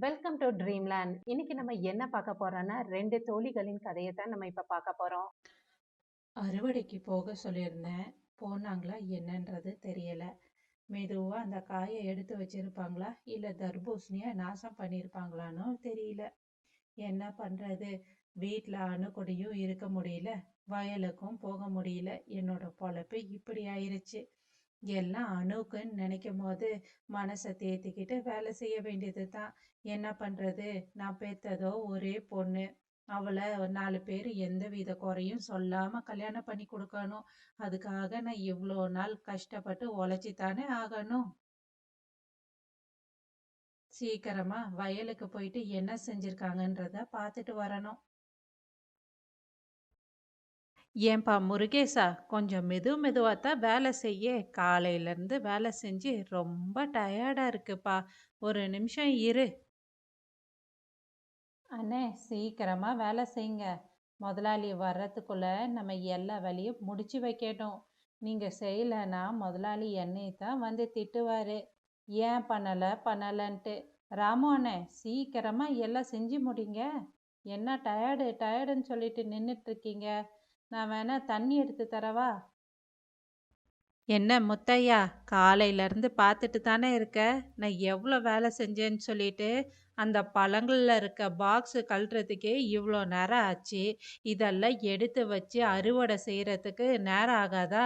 Welcome to Dreamland. இன்னைக்கு நம்ம என்ன பார்க்க போறோம்னா, 2 தோழிகளின் கதையை தான் நம்ம இப்ப பார்க்க போறோம். அறுவடைக்கு போக சொல்லியிருந்தேன். போனாங்களா என்னன்றது தெரியல. மெதுவா அந்த காயை எடுத்து வச்சிருப்பாங்களா இல்ல தர்பூசணிய நாசம் பண்ணியிருப்பாங்களான்னு தெரியல. என்ன பண்றது? வீட்ல அணுக்கூடயும் இருக்க முடியல, வயலுக்கும் போக முடியல. என்னோட பொழப்பு இப்படி ஆயிருச்சு. எல்லாம் அணுக்குன்னு நினைக்கும் போது மனசை தேத்திக்கிட்டு வேலை செய்ய வேண்டியது தான். என்ன பண்றது? நான் பெத்ததோ ஒரே பொண்ணு. அவளை 4 பேர் எந்தவித குறையும் சொல்லாம கல்யாணம் பண்ணி கொடுக்கணும். அதுக்காக நான் இவ்வளோ நாள் கஷ்டப்பட்டு உழைச்சித்தானே ஆகணும். சீக்கிரமா வயலுக்கு போயிட்டு என்ன செஞ்சிருக்காங்கன்றத பார்த்துட்டு வரணும். ஏன்பா முருகேசா, கொஞ்சம் மெதுவாக தான் வேலை செய்ய. காலையிலேருந்து வேலை செஞ்சு ரொம்ப டயர்டாக இருக்குப்பா. ஒரு நிமிஷம் இரு. அண்ணே, சீக்கிரமா வேலை செய்யுங்க. முதலாளி வர்றதுக்குள்ள நம்ம எல்லா வேலையும் முடிச்சு வைக்கட்டும். நீங்க செய்யலைன்னா முதலாளி என்னை தான் வந்து திட்டுவாரு. ஏன் பண்ணலன்ட்டு. ராமு அண்ணே, சீக்கிரமா எல்லாம் செஞ்சு முடிங்க. என்ன டயர்டுன்னு சொல்லிட்டு நின்றுட்டு இருக்கீங்க? நான் வேணா தண்ணி எடுத்து தரவா? என்ன முத்தையா, காலையிலேருந்து பார்த்துட்டு தானே இருக்க நான் எவ்வளோ வேலை செஞ்சேன்னு சொல்லிட்டு. அந்த பழங்களில் இருக்க பாக்ஸு கழட்டுறதுக்கே இவ்வளோ நேரம் ஆச்சு. இதெல்லாம் எடுத்து வச்சு அறுவடை செய்கிறதுக்கு நேரம் ஆகாதா?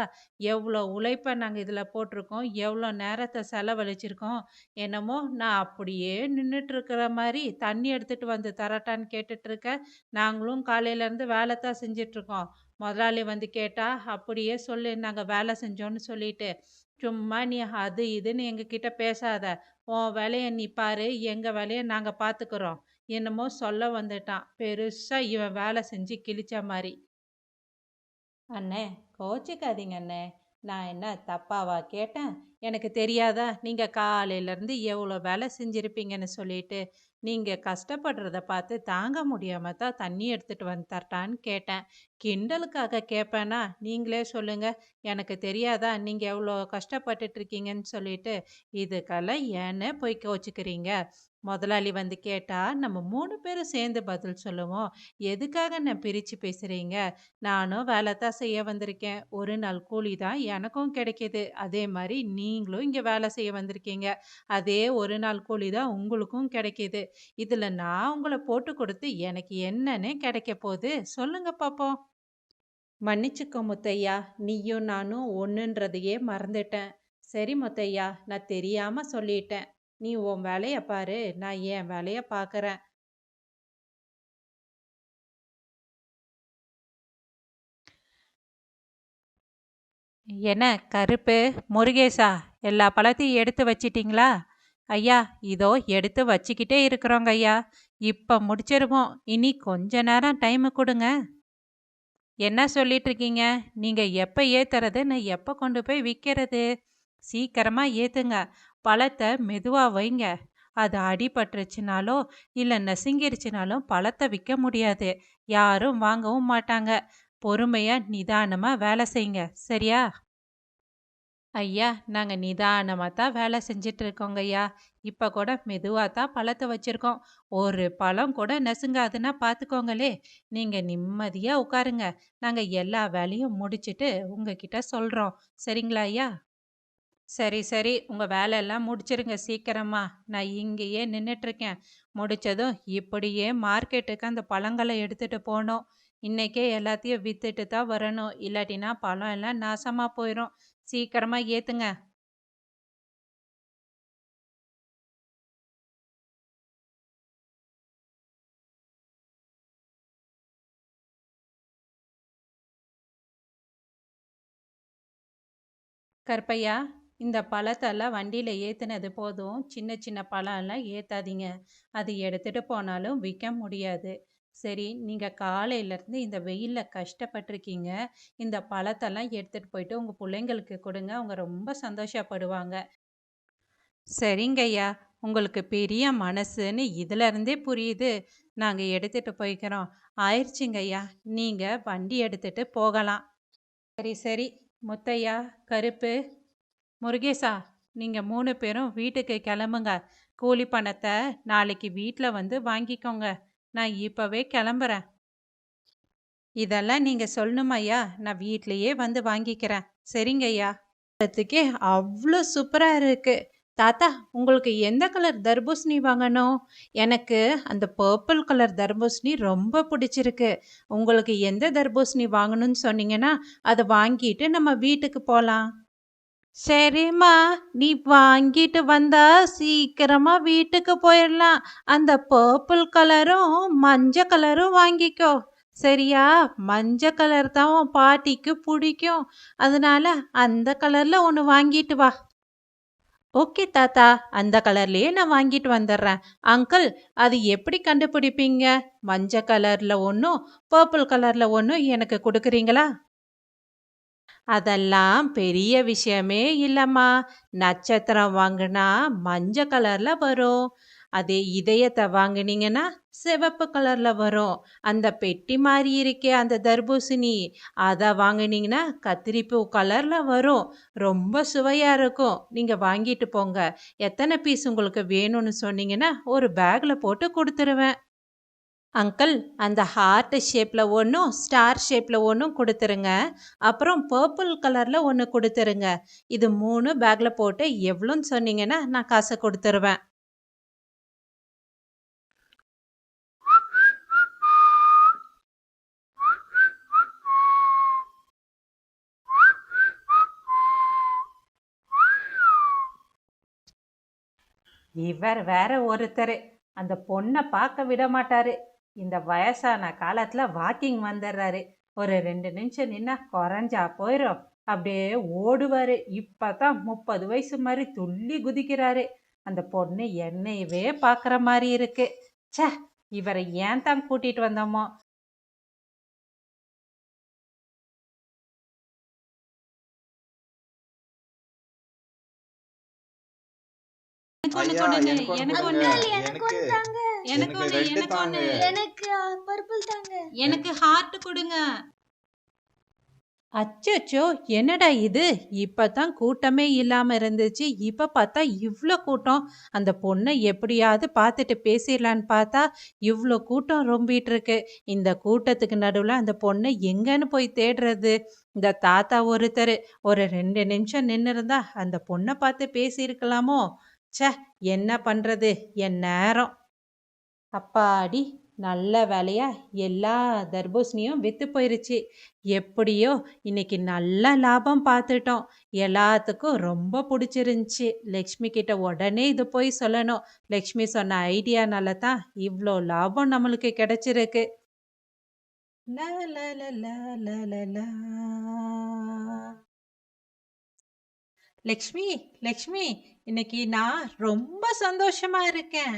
எவ்வளோ உழைப்பை நாங்கள் இதில் போட்டிருக்கோம், எவ்வளோ நேரத்தை செலவழிச்சிருக்கோம். என்னமோ நான் அப்படியே நின்றுட்டுருக்கிற மாதிரி தண்ணி எடுத்துகிட்டு வந்து தரட்டான்னு கேட்டுட்ருக்க. நாங்களும் காலையிலேருந்து வேலை தான் செஞ்சிட்ருக்கோம். முதலாளி வந்து கேட்டா அப்படியே சொல்லு, நாங்கள் வேலை செஞ்சோன்னு சொல்லிட்டு. சும்மா நீ அது இதுன்னு எங்ககிட்ட பேசாத. உன் வேலையை நீ பாரு, எங்கள் வேலையை நாங்கள் பார்த்துக்குறோம். என்னமோ சொல்ல வந்துட்டான், பெருசாக இவன் வேலை செஞ்சு கிழிச்ச மாதிரி. அண்ணே, கோச்சிக்காதீங்க அண்ணே. நான் என்ன தப்பாவா கேட்டேன்? எனக்கு தெரியாதா நீங்கள் காலையிலேருந்து எவ்வளோ வேலை செஞ்சுருப்பீங்கன்னு சொல்லிட்டு. நீங்கள் கஷ்டப்படுறத பார்த்து தாங்க முடியாமல் தான் தண்ணி எடுத்துகிட்டு வந்து தரட்டான்னு கேட்டேன். கிண்டலுக்காக கேட்பேனா? நீங்களே சொல்லுங்கள். எனக்கு தெரியாதா நீங்கள் எவ்வளோ கஷ்டப்பட்டுட்ருக்கீங்கன்னு சொல்லிட்டு. இதுக்கெல்லாம் ஏன்னே போய் கோச்சிக்கிறீங்க? முதலாளி வந்து கேட்டால் நம்ம 3 பேரும் சேர்ந்து பதில் சொல்லுவோம். எதுக்காக நான் பிரித்து பேசுகிறீங்க? நானும் வேலை தான் செய்ய வந்திருக்கேன். ஒரு நாள் கூலி தான் எனக்கும் கிடைக்கிது. அதே மாதிரி நீங்களும் இங்கே வேலை செய்ய வந்திருக்கீங்க. அதே ஒரு நாள் கூலி தான் உங்களுக்கும் கிடைக்கிது. இதில் நான் உங்களை போட்டு கொடுத்து எனக்கு என்னன்னே கிடைக்க போகுது? சொல்லுங்க பார்ப்போம். மன்னிச்சுக்கோ முத்தையா, நீயும் நானும் ஒன்றுன்றதையே மறந்துட்டேன். சரி முத்தையா, நான் தெரியாமல் சொல்லிட்டேன். நீ உன் வேலையை பாரு, நான் என் வேலையை பார்க்குறேன். என்ன கருப்பு, முருகேசா, எல்லா பழத்தையும் எடுத்து வச்சிட்டிங்களா? ஐயா, இதோ எடுத்து வச்சுக்கிட்டே இருக்கிறோங்க ஐயா. இப்போ முடிச்சிருவோம். இனி கொஞ்ச நேரம் டைமு கொடுங்க. என்ன சொல்லிட்டு இருக்கீங்க? நீங்கள் எப்போ ஏற்றுறது, நான் எப்போ கொண்டு போய் விற்கிறது? சீக்கிரமாக ஏற்றுங்க. பழத்தை மெதுவாக வைங்க. அது அடிபட்டுருச்சுனாலோ இல்லை நசுங்கிருச்சுனாலும் பழத்தை விற்க முடியாது. யாரும் வாங்கவும் மாட்டாங்க. பொறுமையாக நிதானமாக வேலை செய்யுங்க, சரியா? ஐயா, நாங்கள் நிதானமாக தான் வேலை செஞ்சிட்டு இருக்கோங்க ஐயா. இப்போ கூட மெதுவாக தான் பழத்தை வச்சுருக்கோம். ஒரு பழம் கூட நசுங்காதுன்னா பார்த்துக்கோங்களே. நீங்கள் நிம்மதியாக உட்காருங்க. நாங்கள் எல்லா வேலையும் முடிச்சிட்டு உங்ககிட்ட சொல்கிறோம். சரிங்களா ஐயா? சரி சரி, உங்கள் வேலையெல்லாம் முடிச்சிருங்க சீக்கிரமா. நான் இங்கேயே நின்றுட்டுருக்கேன். முடித்ததும் இப்படியே மார்க்கெட்டுக்கு அந்த பழங்களை எடுத்துகிட்டு போகணும். இன்றைக்கே எல்லாத்தையும் விற்றுட்டு தான் வரணும். இல்லாட்டினா பழம் எல்லாம் நாசமாக போயிடும். சீக்கிரமாக ஏற்றுங்க. கருப்பையா, இந்த பழத்தெல்லாம் வண்டியில் ஏற்றுனது போதும். சின்ன சின்ன பழம்லாம் ஏற்றாதீங்க. அது எடுத்துகிட்டு போனாலும் விற்க முடியாது. சரி, நீங்கள் காலையிலேருந்து இந்த வெயிலில் கஷ்டப்பட்டிருக்கீங்க. இந்த பழத்தெல்லாம் எடுத்துகிட்டு போயிட்டு உங்கள் பிள்ளைங்களுக்கு கொடுங்க. அவங்க ரொம்ப சந்தோஷப்படுவாங்க. சரிங்க ஐயா, உங்களுக்கு பெரிய மனசுன்னு இதிலருந்தே புரியுது. நாங்கள் எடுத்துகிட்டு போய்க்கிறோம். ஆயிடுச்சுங்க ஐயா, நீங்கள் வண்டி எடுத்துகிட்டு போகலாம். சரி சரி, முத்தையா, கருப்பு, முருகேசா, நீங்கள் 3 பேரும் வீட்டுக்கு கிளம்புங்க. கூலி பணத்தை நாளைக்கு வீட்டில் வந்து வாங்கிக்கோங்க. நான் இப்போவே கிளம்புறேன். இதெல்லாம் நீங்கள் சொல்லணுமா ஐயா? நான் வீட்லேயே வந்து வாங்கிக்கிறேன். சரிங்க ஐயா. பார்க்கறதுக்கே அவ்வளோ சூப்பராக இருக்கு. தாத்தா, உங்களுக்கு எந்த கலர் தர்பூசணி வாங்கணும்? எனக்கு அந்த பர்பிள் கலர் தர்பூசணி ரொம்ப பிடிச்சிருக்கு. உங்களுக்கு எந்த தர்பூசணி வாங்கணும்னு சொன்னீங்கன்னா அதை வாங்கிட்டு நம்ம வீட்டுக்கு போகலாம். சரிம்மா, நீ வாங்கிட்டு வந்தா சீக்கிரமா வீட்டுக்கு போயிடலாம். அந்த பர்பிள் கலரும் மஞ்சள் கலரும் வாங்கிக்கோ. சரியா? மஞ்சள் கலர் தான் உன் பாட்டிக்கு பிடிக்கும். அதனால அந்த கலர்ல ஒன்று வாங்கிட்டு வா. ஓகே தாத்தா, அந்த கலர்லயே நான் வாங்கிட்டு வந்துடுறேன். அங்கிள், அது எப்படி கண்டுபிடிப்பீங்க? மஞ்சள் கலர்ல ஒன்றும் பர்பிள் கலர்ல ஒன்றும் எனக்கு கொடுக்குறீங்களா? அதெல்லாம் பெரிய விஷயமே இல்லம்மா. நட்சத்திரம் வாங்குனா மஞ்சள் கலர்ல வரும். அதே இதயத்தை வாங்குனீங்கன்னா சிவப்பு கலர்ல வரும். அந்த பெட்டி மாதிரி இருக்கே அந்த தர்பூசணி, அதை வாங்குனீங்கன்னா கத்திரிப்பூ கலர்ல வரும். ரொம்ப சுவையா இருக்கும். நீங்க வாங்கிட்டு போங்க. எத்தனை பீஸ் உங்களுக்கு வேணும்னு சொன்னீங்கன்னா ஒரு பேக்ல போட்டு கொடுத்துருவேன். அங்கிள், அந்த ஹார்ட் ஷேப்பில் ஒன்றும் ஸ்டார் ஷேப்பில் ஒன்றும் கொடுத்துருங்க. அப்புறம் பர்பிள் கலரில் ஒன்று கொடுத்துருங்க. இது 3 பேக்கில் போட்டு எவ்வளோன்னு சொன்னீங்கன்னா நான் காசை கொடுத்துருவேன். இவர் வேற ஒருத்தர் அந்த பொண்ணை பார்க்க விட மாட்டாரு. இந்த வயசான காலத்துல வாக்கிங் வந்துடுறாரு. ஒரு 2 நிமிஷம் நின்னா குறைஞ்சா போயிடும். அப்படியே ஓடுவாரு. இப்பதான் 30 வயசு மாதிரி துள்ளி குதிக்கிறாரு. அந்த பொண்ணு என்னையவே பார்க்குற மாதிரி இருக்கு. ச்சே, இவரை ஏன் தான் கூட்டிட்டு வந்தோமோ. ஐயா, கொடுங்க. எனக்கு ஒண்ணு எனக்கு கொடுங்க. ஒண்ணு. எனக்கு எனக்கு ஒண்ணு. 2 எனக்கு தாங்க. ஒண்ணு. எனக்கு பர்பிள் தாங்க. எனக்கு ஹார்ட் கொடுங்க. அச்சச்சோ, என்னடா இது? இப்பதான் கூட்டமே இல்லாம இருந்துச்சு. இப்ப பார்த்தா இவ்ளோ கூட்டம். அந்த பொண்ணை எப்படியாவது பார்த்துட்டு பேசிடலான்னு பார்த்தா இவ்ளோ கூட்டம் ரொம்பிட்டு இருக்கு. இந்த கூட்டத்துக்கு நடுவுல அந்த பொண்ணை எங்கன்னு போய் தேடுறது? இந்த தாத்தா ஒருத்தர் ஒரு 2 நிமிஷம் நின்னு இருந்தா அந்த பொண்ணை பார்த்து பேசியிருக்கலாமோ? ச்சே, என்ன பண்றது? என் நேரம். அப்பாடி, நல்ல வேலையா எல்லா தர்பூசணியும் வித்து போயிருச்சு. எப்படியோ இன்னைக்கு நல்ல லாபம் பார்த்துட்டோம். எல்லாத்துக்கும் ரொம்ப பிடிச்சிருந்துச்சு. லக்ஷ்மி கிட்ட உடனே இது போய் சொல்லணும். லக்ஷ்மி சொன்ன ஐடியானால தான் இவ்வளோ லாபம் நம்மளுக்கு கிடைச்சிருக்கு. லா, லா, லா, லா, லா, லா, லா. லக்ஷ்மி, லக்ஷ்மி, இன்னைக்கு நான் ரொம்ப சந்தோஷமா இருக்கேன்.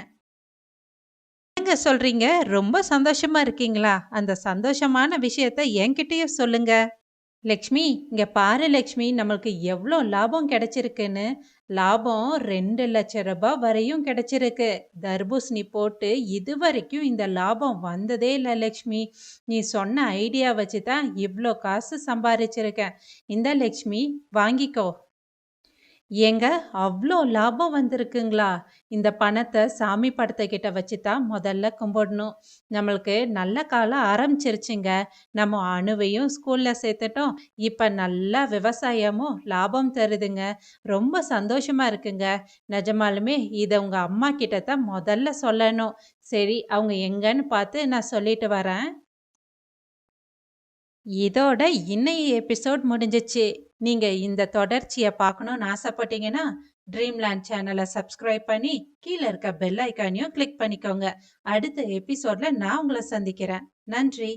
என்னங்க சொல்றீங்க? ரொம்ப சந்தோஷமா இருக்கீங்களா? அந்த சந்தோஷமான விஷயத்த என்கிட்டயும் சொல்லுங்க. லக்ஷ்மி, இங்க பாரு லக்ஷ்மி, நம்மளுக்கு எவ்வளோ லாபம் கிடைச்சிருக்குன்னு. லாபம் 2 லட்சம் ரூபாய் வரையும் கிடைச்சிருக்கு. தர்பூசணி போட்டு இதுவரைக்கும் இந்த லாபம் வந்ததே இல்லை லக்ஷ்மி. நீ சொன்ன ஐடியா வச்சு தான் இவ்வளோ காசு சம்பாதிச்சிருக்கேன். இந்த லக்ஷ்மி, வாங்கிக்கோ. ஏங்க, அவ்வளோ லாபம் வந்திருக்குங்களா? இந்த பணத்தை சாமி படத்துக்கிட்ட வச்சு தான் முதல்ல கும்பிடணும். நம்மளுக்கு நல்ல காலம் ஆரம்பிச்சிருச்சுங்க. நம்ம அணுவையும் ஸ்கூலில் சேர்த்துட்டோம். இப்போ நல்லா விவசாயமும் லாபம் தருதுங்க. ரொம்ப சந்தோஷமா இருக்குங்க. நிஜமாலுமே இதை உங்கள் அம்மா கிட்ட தான் முதல்ல சொல்லணும். சரி, அவங்க எங்கன்னு பார்த்து நான் சொல்லிட்டு வரேன். இதோட இன்னைய எபிசோட் முடிஞ்சிச்சு. நீங்க இந்த தொடர்ச்சியை பார்க்கணும்னு ஆசைப்பட்டீங்கன்னா ட்ரீம்லேண்ட் சேனலை சப்ஸ்கிரைப் பண்ணி கீழே இருக்க பெல் ஐக்கானையும் கிளிக் பண்ணிக்கோங்க. அடுத்த எபிசோட்ல நான் உங்களை சந்திக்கிறேன். நன்றி.